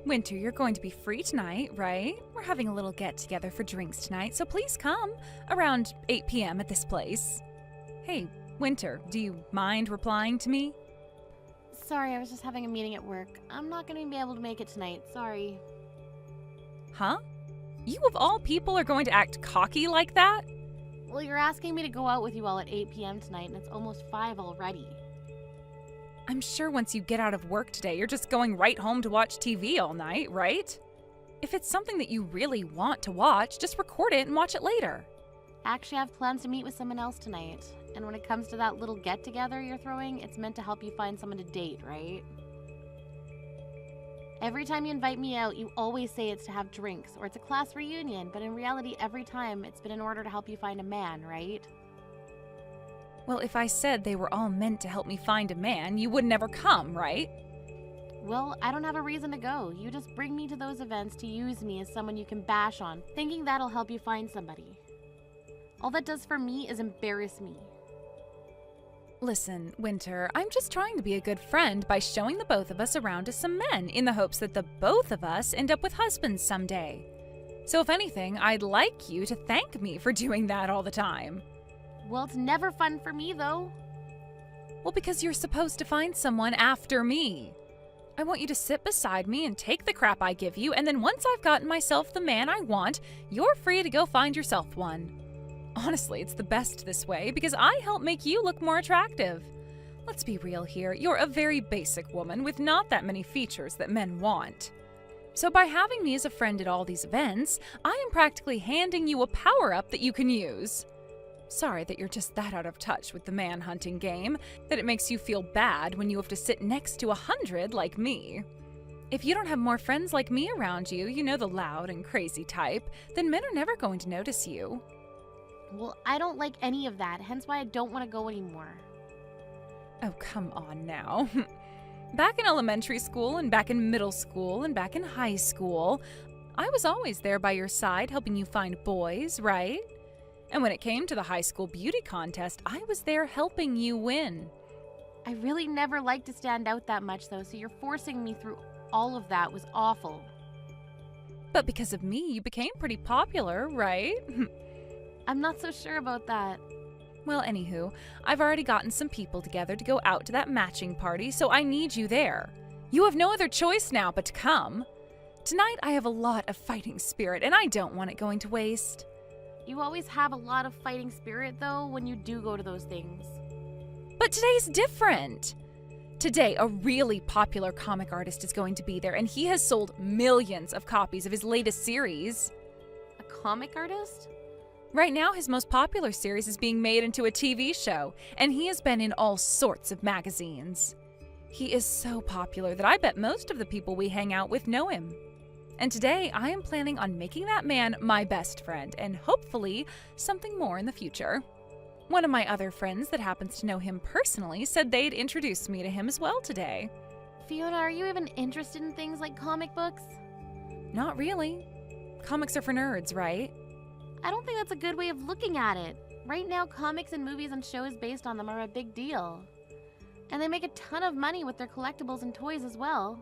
Winter, you're going to be free tonight, right? We're having a little get-together for drinks tonight, so please come around 8 p.m. at this place. Hey, Winter, do you mind replying to me? Sorry, I was just having a meeting at work. I'm not going to be able to make it tonight, sorry. Huh? You of all people are going to act cocky like that? Well, you're asking me to go out with you all at 8 p.m. tonight, and it's almost 5 already. I'm sure once you get out of work today, you're just going right home to watch TV all night, right? If it's something that you really want to watch, just record it and watch it later. Actually, I have plans to meet with someone else tonight. And when it comes to that little get-together you're throwing, it's meant to help you find someone to date, right? Every time you invite me out, you always say it's to have drinks or it's a class reunion, but in reality, every time it's been in order to help you find a man, right? Well, if I said they were all meant to help me find a man, you would never come, right? Well, I don't have a reason to go. You just bring me to those events to use me as someone you can bash on, thinking that'll help you find somebody. All that does for me is embarrass me. Listen, Winter, I'm just trying to be a good friend by showing the both of us around to some men in the hopes that the both of us end up with husbands someday. So if anything, I'd like you to thank me for doing that all the time. Well, it's never fun for me, though. Well, because you're supposed to find someone after me. I want you to sit beside me and take the crap I give you, and then once I've gotten myself the man I want, you're free to go find yourself one. Honestly, it's the best this way because I help make you look more attractive. Let's be real here, you're a very basic woman with not that many features that men want. So by having me as a friend at all these events, I am practically handing you a power-up that you can use. Sorry that you're just that out of touch with the man-hunting game, that it makes you feel bad when you have to sit next to 100 like me. If you don't have more friends like me around you, you know, the loud and crazy type, then men are never going to notice you. Well, I don't like any of that, hence why I don't want to go anymore. Oh, come on now. Back in elementary school and back in middle school and back in high school, I was always there by your side helping you find boys, right? And when it came to the high school beauty contest, I was there helping you win. I really never liked to stand out that much, though, so you're forcing me through all of that was awful. But because of me, you became pretty popular, right? I'm not so sure about that. Well, anywho, I've already gotten some people together to go out to that matching party, so I need you there. You have no other choice now but to come. Tonight, I have a lot of fighting spirit, and I don't want it going to waste. You always have a lot of fighting spirit, though, when you do go to those things. But today's different. Today, a really popular comic artist is going to be there, and he has sold millions of copies of his latest series. A comic artist? Right now, his most popular series is being made into a TV show, and he has been in all sorts of magazines. He is so popular that I bet most of the people we hang out with know him. And today, I am planning on making that man my best friend, and hopefully, something more in the future. One of my other friends that happens to know him personally said they'd introduce me to him as well today. Fiona, are you even interested in things like comic books? Not really. Comics are for nerds, right? I don't think that's a good way of looking at it. Right now, comics and movies and shows based on them are a big deal. And they make a ton of money with their collectibles and toys as well.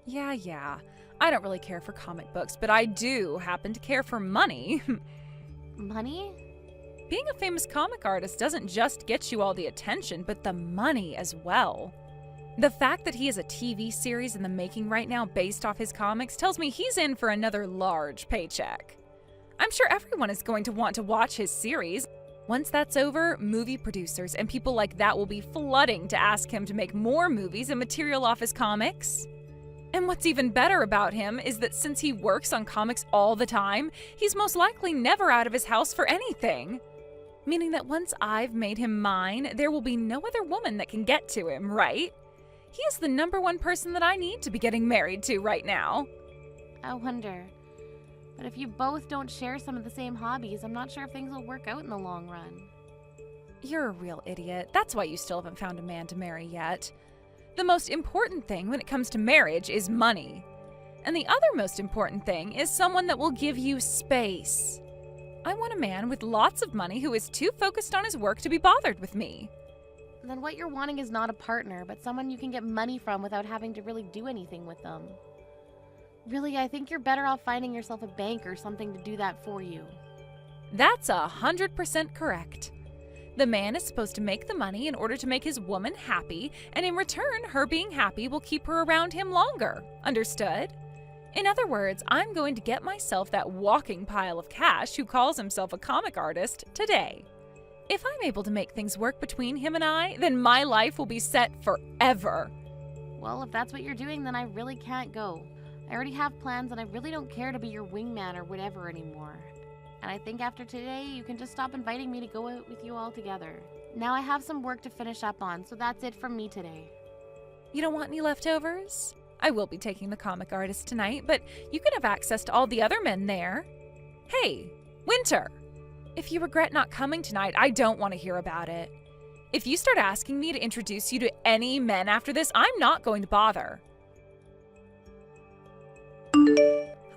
Yeah. I don't really care for comic books, but I do happen to care for money. Money? Being a famous comic artist doesn't just get you all the attention, but the money as well. The fact that he has a TV series in the making right now based off his comics tells me he's in for another large paycheck. I'm sure everyone is going to want to watch his series. Once that's over, movie producers and people like that will be flooding to ask him to make more movies and material off his comics. And what's even better about him is that since he works on comics all the time, he's most likely never out of his house for anything. Meaning that once I've made him mine, there will be no other woman that can get to him, right? He is the #1 person that I need to be getting married to right now. I wonder. But if you both don't share some of the same hobbies, I'm not sure if things will work out in the long run. You're a real idiot. That's why you still haven't found a man to marry yet. The most important thing when it comes to marriage is money. And the other most important thing is someone that will give you space. I want a man with lots of money who is too focused on his work to be bothered with me. Then what you're wanting is not a partner, but someone you can get money from without having to really do anything with them. Really, I think you're better off finding yourself a bank or something to do that for you. That's 100% correct. The man is supposed to make the money in order to make his woman happy, and in return, her being happy will keep her around him longer. Understood? In other words, I'm going to get myself that walking pile of cash who calls himself a comic artist today. If I'm able to make things work between him and I, then my life will be set forever. Well, if that's what you're doing, then I really can't go. I already have plans and I really don't care to be your wingman or whatever anymore. And I think after today, you can just stop inviting me to go out with you all together. Now I have some work to finish up on, so that's it from me today. You don't want any leftovers? I will be taking the comic artist tonight, but you can have access to all the other men there. Hey, Winter! If you regret not coming tonight, I don't want to hear about it. If you start asking me to introduce you to any men after this, I'm not going to bother.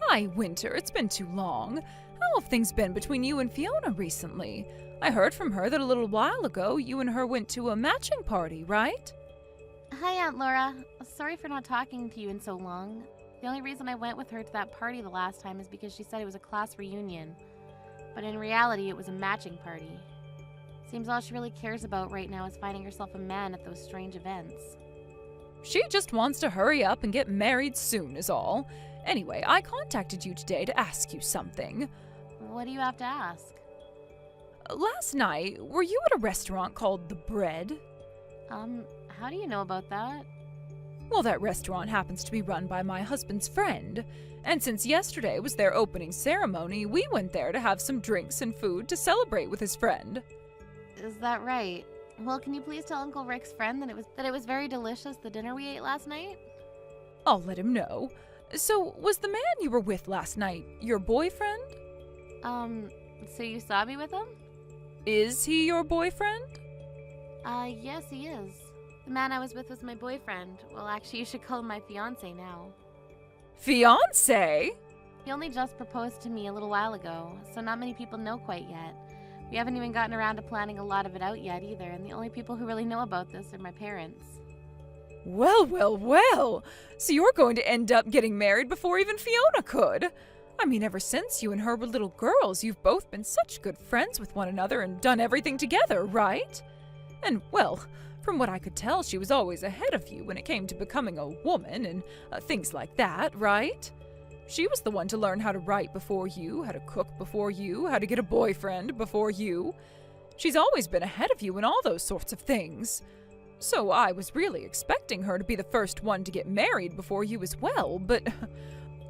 Hi, Winter. It's been too long. How have things been between you and Fiona recently? I heard from her that a little while ago you and her went to a matching party, right? Hi, Aunt Laura. Sorry for not talking to you in so long. The only reason I went with her to that party the last time is because she said it was a class reunion. But in reality, it was a matching party. Seems all she really cares about right now is finding herself a man at those strange events. She just wants to hurry up and get married soon is all. Anyway, I contacted you today to ask you something. What do you have to ask? Last night, were you at a restaurant called The Bread? How do you know about that? Well, that restaurant happens to be run by my husband's friend. And since yesterday was their opening ceremony, we went there to have some drinks and food to celebrate with his friend. Is that right? Well, can you please tell Uncle Rick's friend that it was very delicious, the dinner we ate last night? I'll let him know. So, was the man you were with last night your boyfriend? So you saw me with him? Is he your boyfriend? Yes, he is. The man I was with was my boyfriend. Well, actually, you should call him my fiancé now. Fiancé? He only just proposed to me a little while ago, so not many people know quite yet. We haven't even gotten around to planning a lot of it out yet either, and the only people who really know about this are my parents. Well, well, well. So you're going to end up getting married before even Fiona could. I mean, ever since you and her were little girls, you've both been such good friends with one another and done everything together, right? And, well, from what I could tell, she was always ahead of you when it came to becoming a woman and things like that, right? She was the one to learn how to write before you, how to cook before you, how to get a boyfriend before you. She's always been ahead of you in all those sorts of things. So I was really expecting her to be the first one to get married before you as well, but...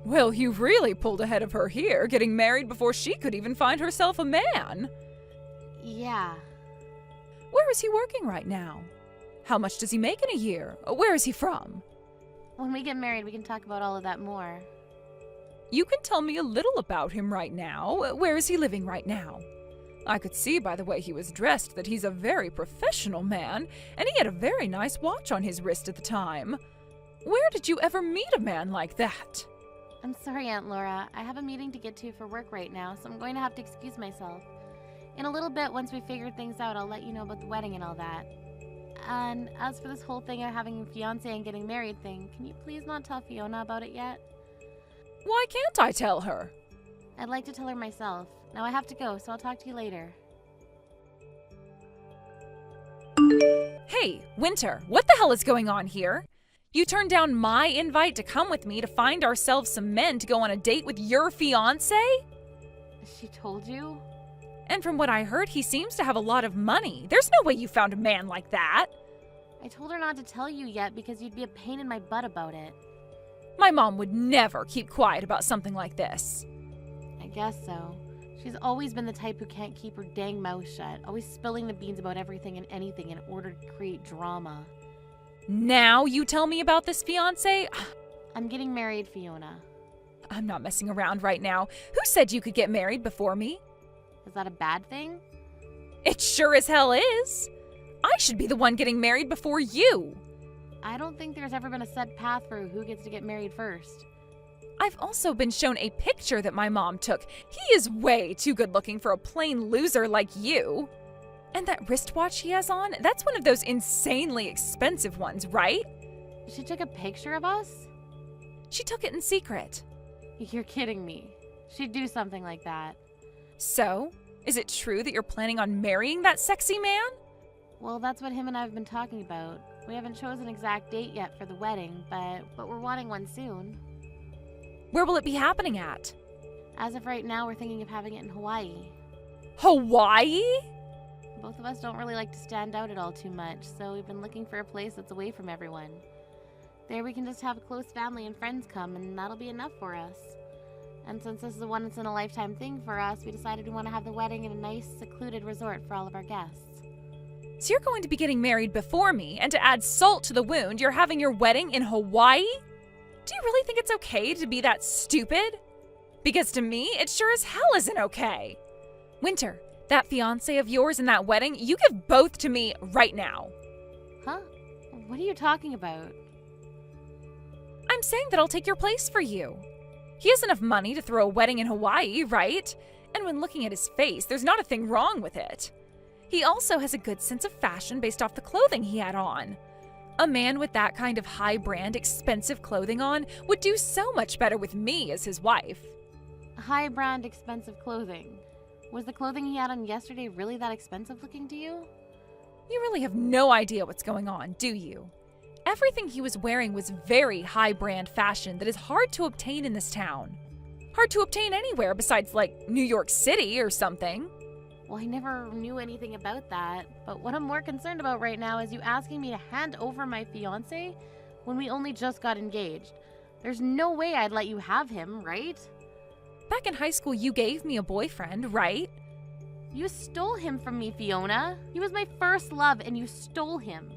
Well, you've really pulled ahead of her here, getting married before she could even find herself a man. Yeah. Where is he working right now? How much does he make in a year? Where is he from? When we get married, we can talk about all of that more. You can tell me a little about him right now. Where is he living right now? I could see by the way he was dressed that he's a very professional man, and he had a very nice watch on his wrist at the time. Where did you ever meet a man like that? I'm sorry, Aunt Laura. I have a meeting to get to for work right now, so I'm going to have to excuse myself. In a little bit, once we figure things out, I'll let you know about the wedding and all that. And as for this whole thing of having a fiancé and getting married thing, can you please not tell Fiona about it yet? Why can't I tell her? I'd like to tell her myself. Now I have to go, so I'll talk to you later. Hey, Winter, what the hell is going on here? You turned down my invite to come with me to find ourselves some men to go on a date with your fiancé? She told you? And from what I heard, he seems to have a lot of money. There's no way you found a man like that. I told her not to tell you yet because you'd be a pain in my butt about it. My mom would never keep quiet about something like this. I guess so. She's always been the type who can't keep her dang mouth shut, always spilling the beans about everything and anything in order to create drama. Now you tell me about this fiancé? I'm getting married, Fiona. I'm not messing around right now. Who said you could get married before me? Is that a bad thing? It sure as hell is. I should be the one getting married before you. I don't think there's ever been a set path for who gets to get married first. I've also been shown a picture that my mom took. He is way too good looking for a plain loser like you. And that wristwatch he has on, that's one of those insanely expensive ones, right? She took a picture of us? She took it in secret. You're kidding me. She'd do something like that. So, is it true that you're planning on marrying that sexy man? Well, that's what him and I have been talking about. We haven't chosen an exact date yet for the wedding, but we're wanting one soon. Where will it be happening at? As of right now, we're thinking of having it in Hawaii. Hawaii? Both of us don't really like to stand out at all too much, so we've been looking for a place that's away from everyone. There we can just have a close family and friends come, and that'll be enough for us. And since this is a once-in-a-lifetime thing for us, we decided we want to have the wedding in a nice, secluded resort for all of our guests. So you're going to be getting married before me, and to add salt to the wound, you're having your wedding in Hawaii? Do you really think it's okay to be that stupid? Because to me, it sure as hell isn't okay. Winter, that fiancé of yours and that wedding, you give both to me right now. Huh? What are you talking about? I'm saying that I'll take your place for you. He has enough money to throw a wedding in Hawaii, right? And when looking at his face, there's not a thing wrong with it. He also has a good sense of fashion based off the clothing he had on. A man with that kind of high-brand, expensive clothing on would do so much better with me as his wife. High-brand, expensive clothing. Was the clothing he had on yesterday really that expensive looking to you? You really have no idea what's going on, do you? Everything he was wearing was very high-brand fashion that is hard to obtain in this town. Hard to obtain anywhere besides, like, New York City or something. Well, I never knew anything about that, but what I'm more concerned about right now is you asking me to hand over my fiancé when we only just got engaged. There's no way I'd let you have him, right? Back in high school, you gave me a boyfriend, right? You stole him from me, Fiona. He was my first love, and you stole him.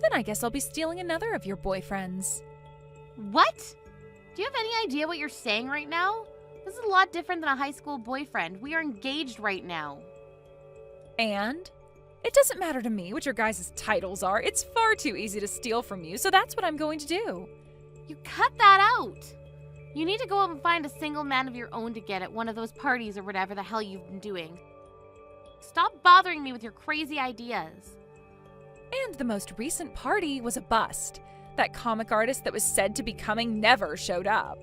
Then I guess I'll be stealing another of your boyfriends. What? Do you have any idea what you're saying right now? This is a lot different than a high school boyfriend. We are engaged right now. And? It doesn't matter to me what your guys' titles are. It's far too easy to steal from you, so that's what I'm going to do. You cut that out. You need to go out and find a single man of your own to get at one of those parties or whatever the hell you've been doing. Stop bothering me with your crazy ideas. And the most recent party was a bust. That comic artist that was said to be coming never showed up.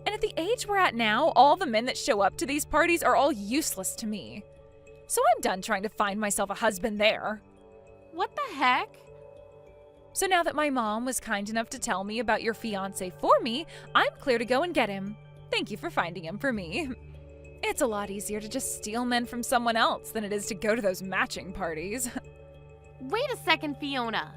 And at the age we're at now, all the men that show up to these parties are all useless to me. So I'm done trying to find myself a husband there. What the heck? So now that my mom was kind enough to tell me about your fiancé for me, I'm clear to go and get him. Thank you for finding him for me. It's a lot easier to just steal men from someone else than it is to go to those matching parties. Wait a second, Fiona.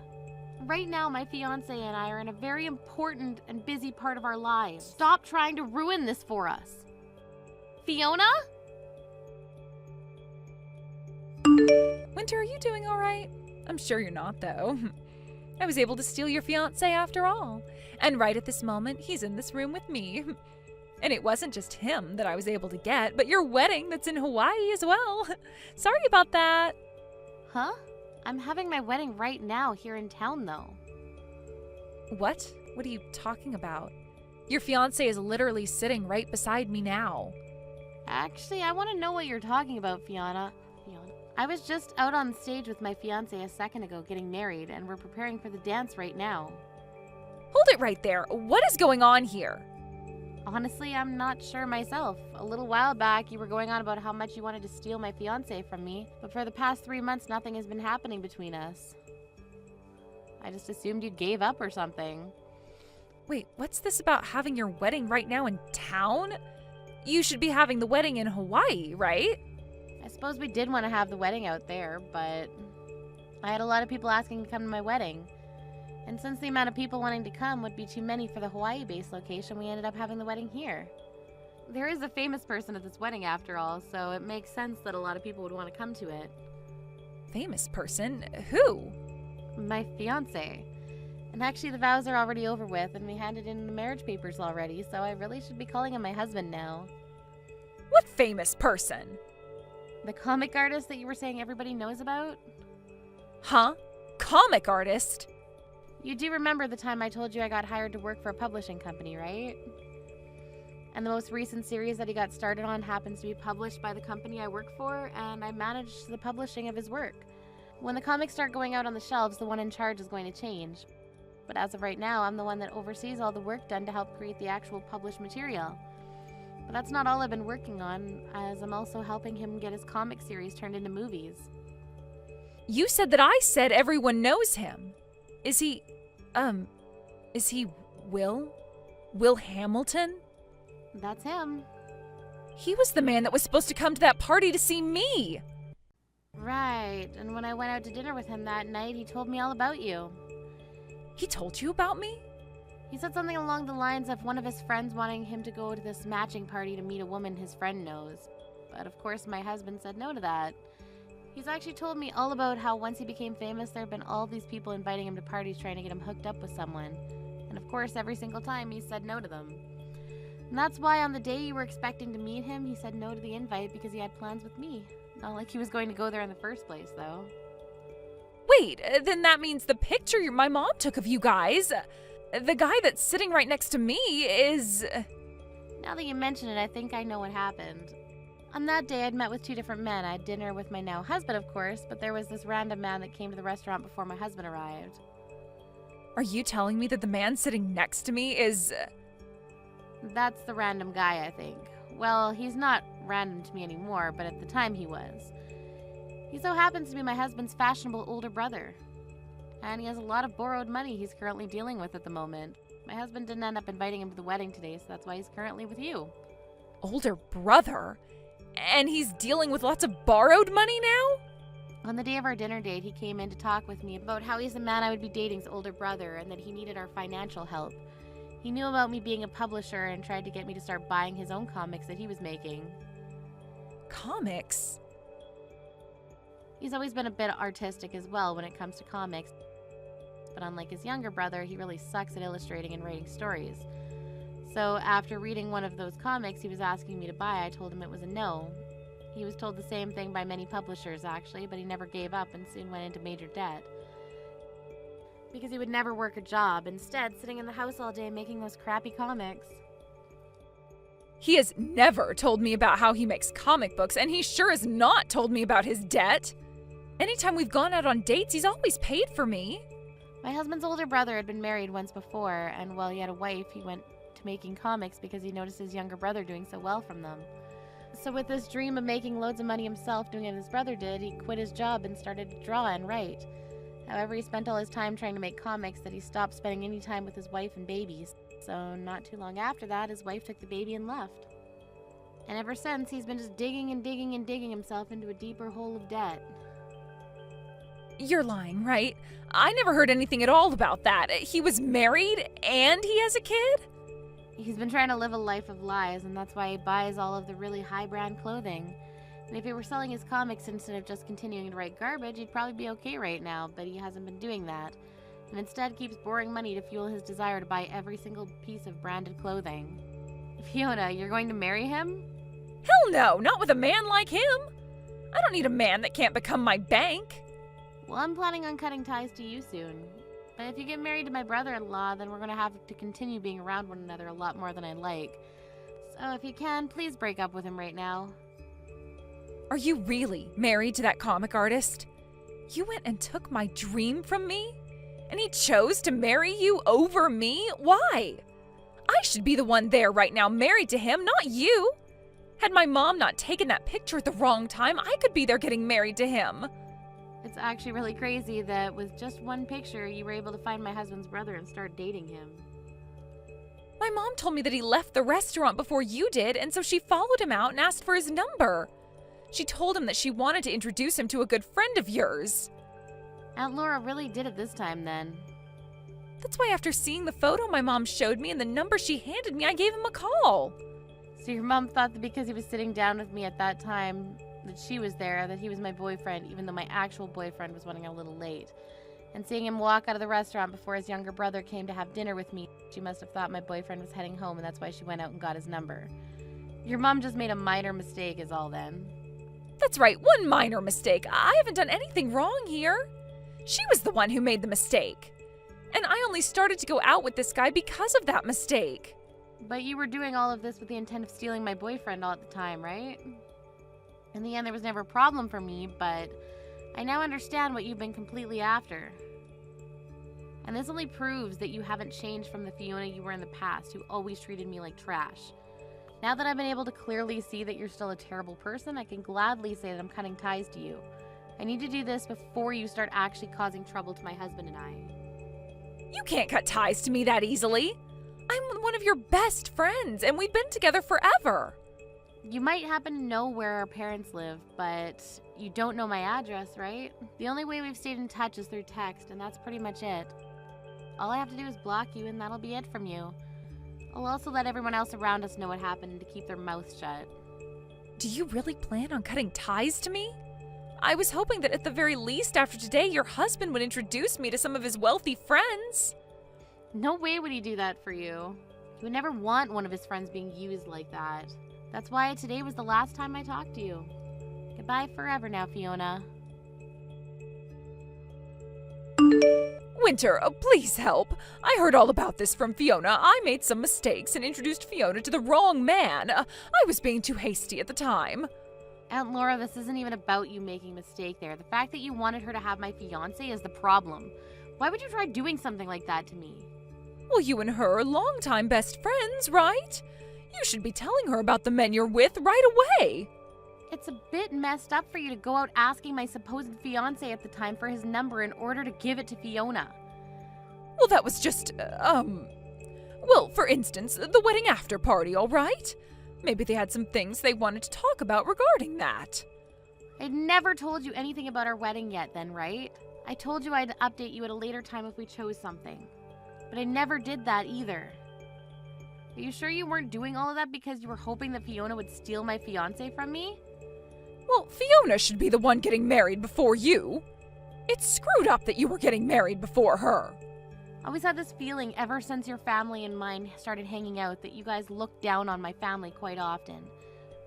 Right now, my fiancé and I are in a very important and busy part of our lives. Stop trying to ruin this for us. Fiona? Winter, are you doing all right? I'm sure you're not, though. I was able to steal your fiancé after all. And right at this moment, he's in this room with me. And it wasn't just him that I was able to get, but your wedding that's in Hawaii as well. Sorry about that. Huh? I'm having my wedding right now here in town, though. What? What are you talking about? Your fiancé is literally sitting right beside me now. Actually, I want to know what you're talking about, Fiona. I was just out on stage with my fiancé a second ago getting married, and we're preparing for the dance right now. Hold it right there. What is going on here? Honestly, I'm not sure myself. A little while back, you were going on about how much you wanted to steal my fiancé from me, but for the past 3 months, nothing has been happening between us. I just assumed you gave up or something. Wait, what's this about having your wedding right now in town? You should be having the wedding in Hawaii, right? I suppose we did want to have the wedding out there, but I had a lot of people asking to come to my wedding. And since the amount of people wanting to come would be too many for the Hawaii-based location, we ended up having the wedding here. There is a famous person at this wedding after all, so it makes sense that a lot of people would want to come to it. Famous person? Who? My fiancé. And actually the vows are already over with, and we handed in the marriage papers already, so I really should be calling him my husband now. What famous person? The comic artist that you were saying everybody knows about? Huh? Comic artist? You do remember the time I told you I got hired to work for a publishing company, right? And the most recent series that he got started on happens to be published by the company I work for, and I manage the publishing of his work. When the comics start going out on the shelves, the one in charge is going to change. but as of right now, I'm the one that oversees all the work done to help create the actual published material. But that's not all I've been working on, as I'm also helping him get his comic series turned into movies. You said that I said everyone knows him. Is he Will? Will Hamilton? That's him. He was the man that was supposed to come to that party to see me. Right, and when I went out to dinner with him that night, he told me all about you. He told you about me? He said something along the lines of one of his friends wanting him to go to this matching party to meet a woman his friend knows. But of course my husband said no to that. He's actually told me all about how once he became famous, there have been all these people inviting him to parties trying to get him hooked up with someone. And of course, every single time he said no to them. And that's why on the day you were expecting to meet him, he said no to the invite because he had plans with me. Not like he was going to go there in the first place, though. Wait, then that means the picture my mom took of you guys, the guy that's sitting right next to me is... Now that you mention it, I think I know what happened. On that day, I'd met with two different men. I had dinner with my now husband, of course, but there was this random man that came to the restaurant before my husband arrived. Are you telling me that the man sitting next to me is... That's the random guy, I think. Well, he's not random to me anymore, but at the time he was. He so happens to be my husband's fashionable older brother. And he has a lot of borrowed money he's currently dealing with at the moment. My husband didn't end up inviting him to the wedding today, so that's why he's currently with you. Older brother? And he's dealing with lots of borrowed money now? On the day of our dinner date, he came in to talk with me about how he's the man I would be dating's older brother and that he needed our financial help. He knew about me being a publisher and tried to get me to start buying his own comics that he was making. Comics? He's always been a bit artistic as well when it comes to comics. But unlike his younger brother, he really sucks at illustrating and writing stories. So after reading one of those comics he was asking me to buy, I told him it was a no. He was told the same thing by many publishers actually, but he never gave up and soon went into major debt. Because he would never work a job, instead sitting in the house all day making those crappy comics. He has never told me about how he makes comic books, and he sure has not told me about his debt. Anytime we've gone out on dates, he's always paid for me. My husband's older brother had been married once before, and while he had a wife, he went to making comics because he noticed his younger brother doing so well from them. So with this dream of making loads of money himself doing what his brother did, he quit his job and started to draw and write. However, he spent all his time trying to make comics that he stopped spending any time with his wife and babies. So not too long after that, his wife took the baby and left. And ever since, he's been just digging and digging and digging himself into a deeper hole of debt. You're lying, right? I never heard anything at all about that. He was married and he has a kid? He's been trying to live a life of lies, and that's why he buys all of the really high-brand clothing. And if he were selling his comics instead of just continuing to write garbage, he'd probably be okay right now, but he hasn't been doing that. And instead keeps borrowing money to fuel his desire to buy every single piece of branded clothing. Fiona, you're going to marry him? Hell no, not with a man like him. I don't need a man that can't become my bank. Well, I'm planning on cutting ties to you soon. But if you get married to my brother-in-law, then we're going to have to continue being around one another a lot more than I like. So if you can, please break up with him right now. Are you really married to that comic artist? You went and took my dream from me? And he chose to marry you over me? Why? I should be the one there right now married to him, not you. Had my mom not taken that picture at the wrong time, I could be there getting married to him. It's actually really crazy that with just one picture, you were able to find my husband's brother and start dating him. My mom told me that he left the restaurant before you did, and so she followed him out and asked for his number. She told him that she wanted to introduce him to a good friend of yours. Aunt Laura really did it this time then. That's why after seeing the photo my mom showed me and the number she handed me, I gave him a call. So your mom thought that because he was sitting down with me at that time, that she was there, that he was my boyfriend, even though my actual boyfriend was running a little late. And seeing him walk out of the restaurant before his younger brother came to have dinner with me, she must have thought my boyfriend was heading home, and that's why she went out and got his number. Your mom just made a minor mistake is all then. That's right, one minor mistake. I haven't done anything wrong here. She was the one who made the mistake. And I only started to go out with this guy because of that mistake. But you were doing all of this with the intent of stealing my boyfriend all at the time, right? In the end, there was never a problem for me, but I now understand what you've been completely after. And this only proves that you haven't changed from the Fiona you were in the past, who always treated me like trash. Now that I've been able to clearly see that you're still a terrible person, I can gladly say that I'm cutting ties to you. I need to do this before you start actually causing trouble to my husband and I. You can't cut ties to me that easily. I'm one of your best friends, and we've been together forever. You might happen to know where our parents live, but you don't know my address, right? The only way we've stayed in touch is through text, and that's pretty much it. All I have to do is block you, and that'll be it from you. I'll also let everyone else around us know what happened and to keep their mouths shut. Do you really plan on cutting ties to me? I was hoping that at the very least after today, your husband would introduce me to some of his wealthy friends. No way would he do that for you. He would never want one of his friends being used like that. That's why today was the last time I talked to you. Goodbye forever now, Fiona. Winter, please help. I heard all about this from Fiona. I made some mistakes and introduced Fiona to the wrong man. I was being too hasty at the time. Aunt Laura, this isn't even about you making a mistake there. The fact that you wanted her to have my fiancé is the problem. Why would you try doing something like that to me? Well, you and her are longtime best friends, right? You should be telling her about the men you're with right away. It's a bit messed up for you to go out asking my supposed fiancé at the time for his number in order to give it to Fiona. Well, that was just, well, for instance, the wedding after party, all right? Maybe they had some things they wanted to talk about regarding that. I'd never told you anything about our wedding yet then, right? I told you I'd update you at a later time if we chose something. But I never did that either. Are you sure you weren't doing all of that because you were hoping that Fiona would steal my fiancé from me? Well, Fiona should be the one getting married before you. It's screwed up that you were getting married before her. I always had this feeling ever since your family and mine started hanging out that you guys looked down on my family quite often.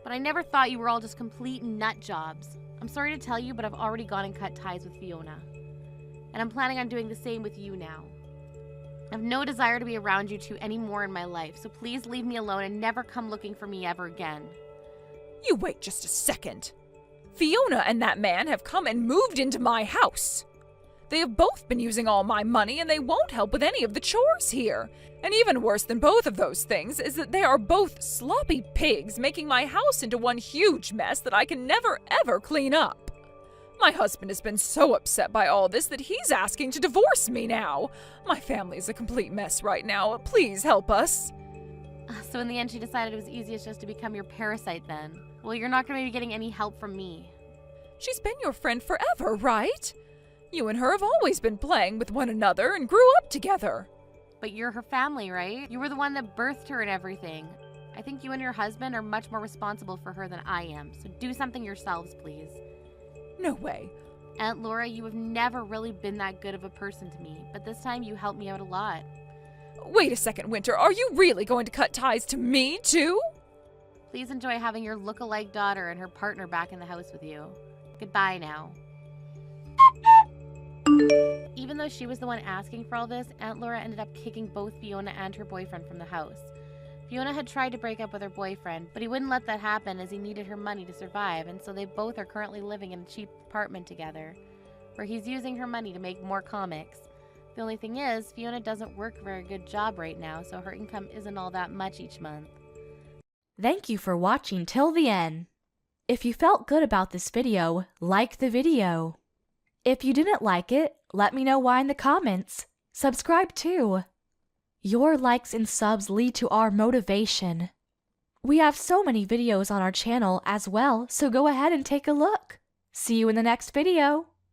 But I never thought you were all just complete nut jobs. I'm sorry to tell you, but I've already gone and cut ties with Fiona. And I'm planning on doing the same with you now. I have no desire to be around you two anymore in my life, so please leave me alone and never come looking for me ever again. You wait just a second. Fiona and that man have come and moved into my house. They have both been using all my money and they won't help with any of the chores here. And even worse than both of those things is that they are both sloppy pigs making my house into one huge mess that I can never ever clean up. My husband has been so upset by all this that he's asking to divorce me now. My family is a complete mess right now. Please help us. So in the end, she decided it was easiest just to become your parasite then. Well, you're not going to be getting any help from me. She's been your friend forever, right? You and her have always been playing with one another and grew up together. But you're her family, right? You were the one that birthed her and everything. I think you and your husband are much more responsible for her than I am, so do something yourselves, please. No way. Aunt Laura, you have never really been that good of a person to me, but this time you helped me out a lot. Wait a second, Winter. Are you really going to cut ties to me, too? Please enjoy having your look-alike daughter and her partner back in the house with you. Goodbye now. Even though she was the one asking for all this, Aunt Laura ended up kicking both Fiona and her boyfriend from the house. Fiona had tried to break up with her boyfriend, but he wouldn't let that happen as he needed her money to survive, and so they both are currently living in a cheap apartment together, where he's using her money to make more comics. The only thing is, Fiona doesn't work a very good job right now, so her income isn't all that much each month. Thank you for watching till the end. If you felt good about this video, like the video. If you didn't like it, let me know why in the comments. Subscribe too. Your likes and subs lead to our motivation. We have so many videos on our channel as well, so go ahead and take a look. See you in the next video.